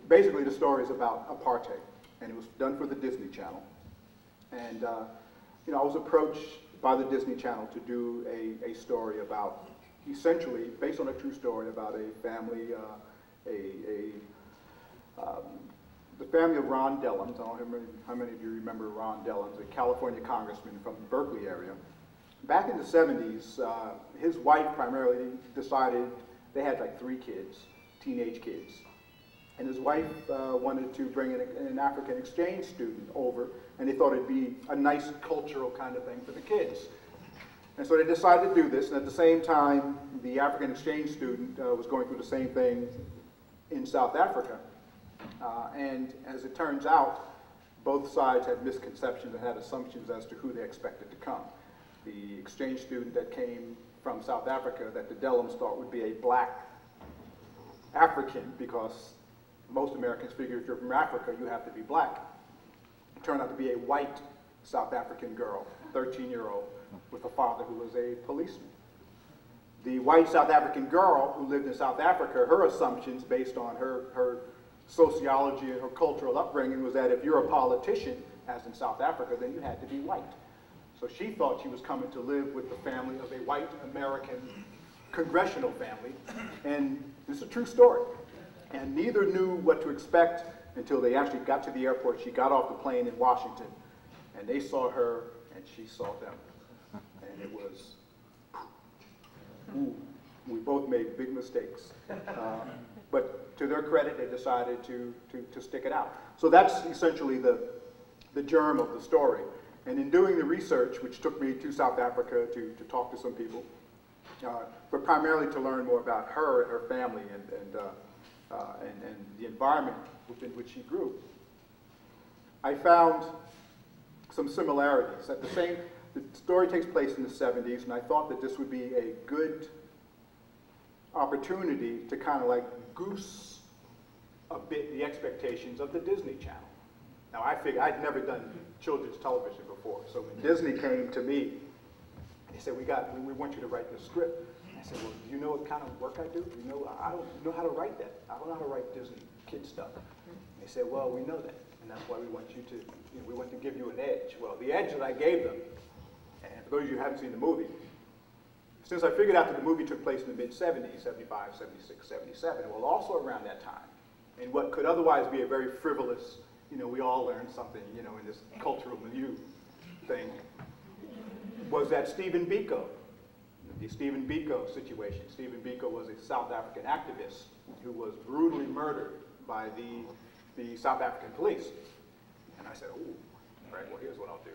Basically, the story is about apartheid, and it was done for the Disney Channel. And you know, I was approached by the Disney Channel to do a story about, essentially, based on a true story about a family, the family of Ron Dellums. I don't know how many of you remember Ron Dellums, a California congressman from the Berkeley area. Back in the 70s, his wife primarily decided, they had like 3 kids, teenage kids. And his wife wanted to bring an African exchange student over, and they thought it'd be a nice cultural kind of thing for the kids. And so they decided to do this, and at the same time, the African exchange student was going through the same thing in South Africa. And as it turns out, both sides had misconceptions and had assumptions as to who they expected to come. The exchange student that came from South Africa that the Dellums thought would be a black African, because most Americans figure if you're from Africa, you have to be black. It turned out to be a white South African girl, 13-year-old, with a father who was a policeman. The white South African girl who lived in South Africa, her assumptions based on her sociology and her cultural upbringing was that if you're a politician, as in South Africa, then you had to be white. So she thought she was coming to live with the family of a white American congressional family, and this is a true story. And neither knew what to expect until they actually got to the airport. She got off the plane in Washington, and they saw her, and she saw them. And it was, ooh, we both made big mistakes. But to their credit, they decided to stick it out. So that's essentially the germ of the story. And in doing the research, which took me to South Africa to talk to some people, but primarily to learn more about her and her family and the environment within which she grew, I found some similarities. The story takes place in the 70s, and I thought that this would be a good opportunity to kind of like goose a bit the expectations of the Disney Channel. Now, I figured I'd never done children's television before, so when Disney came to me, they said, we want you to write this script. I said, well, do you know what kind of work I do? You know, I don't know how to write that. I don't know how to write Disney kid stuff. And they said, well, we know that, and that's why we want you to, you know, we want to give you an edge. Well, the edge that I gave them, and for those of you who haven't seen the movie, since I figured out that the movie took place in the mid-70s, 75, 76, 77, well, also around that time, in what could otherwise be a very frivolous, you know, we all learned something, you know, in this cultural milieu thing, was that Stephen Biko, the Stephen Biko situation. Stephen Biko was a South African activist who was brutally murdered by the South African police. And I said, oh, all right, well, here's what I'll do.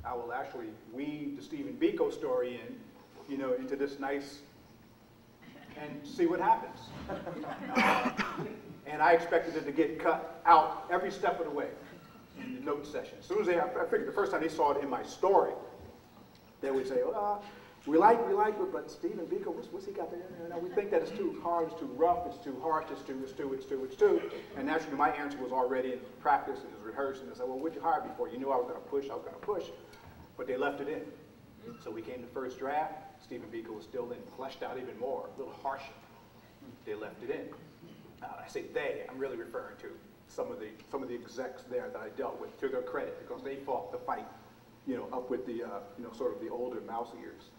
I will actually weave the Stephen Biko story in, you know, into this nice, and see what happens. And I expected it to get cut out every step of the way in the note session. As soon as I figured the first time they saw it in my story, they would say, we like it, but Stephen Biko, what's he got there? You know, we think that it's too hard, it's too rough, it's too harsh, it's too. And naturally, my answer was already in practice, it was rehearsed, and they said, well, what'd you hire me for? You knew I was gonna push, but they left it in. So we came to first draft, Stephen Biko was still in, fleshed out even more, a little harsher. They left it in. I say they, I'm really referring to some of the execs there that I dealt with, to their credit, because they fought the fight, you know, up with the, you know, sort of the older mouse ears.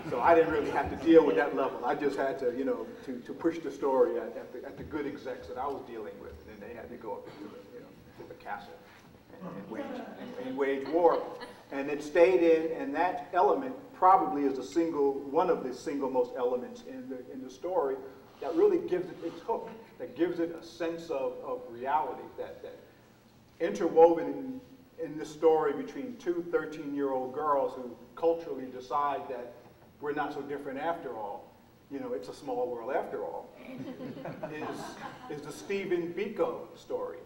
So I didn't really have to deal with that level. I just had to, you know, to push the story at the good execs that I was dealing with, and then they had to go up into the, you know, to the castle and wage war. And it stayed in, and that element probably is one of the single most elements in the story that really gives it its hook, that gives it a sense of reality, that interwoven in the story between two 13-year-old girls who culturally decide that we're not so different after all, you know, it's a small world after all, is the Stephen Biko story,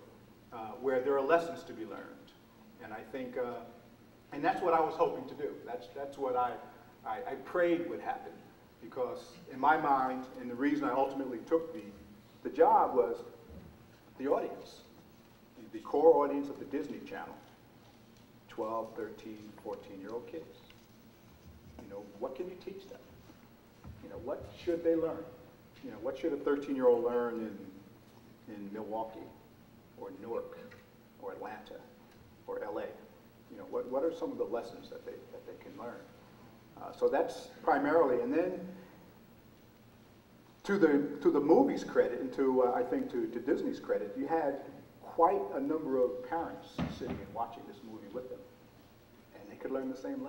where there are lessons to be learned. And I think, and that's what I was hoping to do. That's what I prayed would happen, because in my mind, and the reason I ultimately took the job was the audience, the core audience of the Disney Channel, 12, 13, 14-year-old kids. You know, what can you teach them? You know, what should they learn? You know, what should a 13-year-old learn in Milwaukee, or Newark, or Atlanta, or LA? You know, what are some of the lessons that they can learn? So that's primarily, and then to the movie's credit, and I think to Disney's credit, you had quite a number of parents sitting and watching this movie with them, and they could learn the same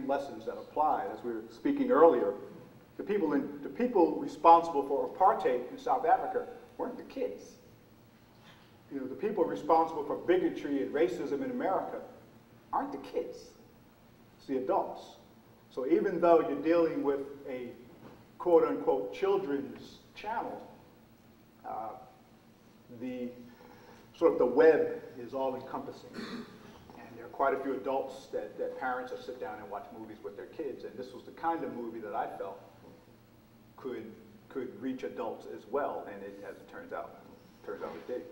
lessons that applied. As we were speaking earlier, the people responsible for apartheid in South Africa weren't the kids. You know, the people responsible for bigotry and racism in America aren't the kids, it's the adults. So even though you're dealing with a quote-unquote children's channel, the web is all-encompassing. And there are quite a few adults that parents will sit down and watch movies with their kids, and this was the kind of movie that I felt could reach adults as well, and as it turns out it did.